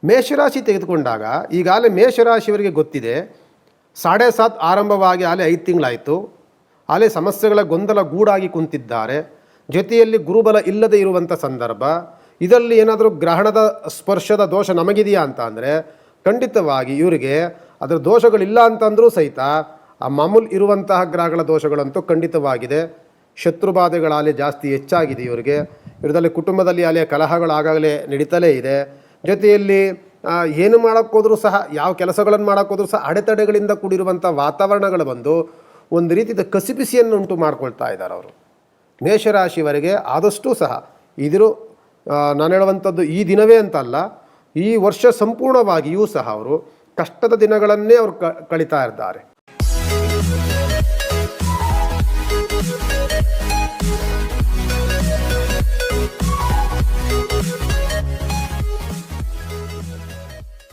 ಮೇಷರಾಶಿ ತೆಗೆದುಕೊಂಡಾಗ ಈಗಾಗಲೇ ಮೇಷರಾಶಿಯವರಿಗೆ ಗೊತ್ತಿದೆ 7.5 ಆರಂಭವಾಗಿ ಆಲೆ 5 ತಿಂಗಳಾಯಿತು. ಆಲೆ ಸಮಸ್ಯೆಗಳ ಗೊಂದಲ ಗೂಡಾಗಿ ಕುಂತಿದ್ದಾರೆ. ಜೊತೆಯಲ್ಲಿ ಗುರುಬಲ ಇಲ್ಲದೆ ಇರುವಂಥ ಸಂದರ್ಭ. ಇದರಲ್ಲಿ ಏನಾದರೂ ಗ್ರಹಣದ ಸ್ಪರ್ಶದ ದೋಷ ನಮಗಿದೆಯಾ ಅಂತ ಅಂದರೆ ಖಂಡಿತವಾಗಿ ಇವರಿಗೆ ಅದರ ದೋಷಗಳಿಲ್ಲ ಅಂತಂದರೂ ಸಹಿತ ಆ ಮಾಮೂಲು ಇರುವಂತಹ ಗ್ರಹಗಳ ದೋಷಗಳಂತೂ ಖಂಡಿತವಾಗಿದೆ. ಶತ್ರುಬಾಧೆಗಳಾಲೆ ಜಾಸ್ತಿ ಹೆಚ್ಚಾಗಿದೆ ಇವರಿಗೆ. ಇವರಲ್ಲಿ ಕುಟುಂಬದಲ್ಲಿ ಅಲೆ ಕಲಹಗಳಾಗಲೇ ನಡೀತಲೇ ಇದೆ. ಜೊತೆಯಲ್ಲಿ ಏನು ಮಾಡೋಕ್ಕೋದ್ರೂ ಸಹ, ಯಾವ ಕೆಲಸಗಳನ್ನು ಮಾಡೋಕ್ಕೋದ್ರೂ ಸಹ ಅಡೆತಡೆಗಳಿಂದ ಕೂಡಿರುವಂಥ ವಾತಾವರಣಗಳು ಬಂದು ಒಂದು ರೀತಿಯ ಕಸಿಬಿಸಿಯನ್ನು ಉಂಟು ಮಾಡ್ಕೊಳ್ತಾ ಇದ್ದಾರೆ ಅವರು. ಮೇಷರಾಶಿಯವರೆಗೆ ಆದಷ್ಟು ಸಹ ಇದಿರು ನಾನು ಹೇಳುವಂಥದ್ದು ಈ ದಿನವೇ ಅಂತಲ್ಲ, ಈ ವರ್ಷ ಸಂಪೂರ್ಣವಾಗಿಯೂ ಸಹ ಅವರು ಕಷ್ಟದ ದಿನಗಳನ್ನೇ ಅವರು ಕಳೀತಾ ಇದ್ದಾರೆ.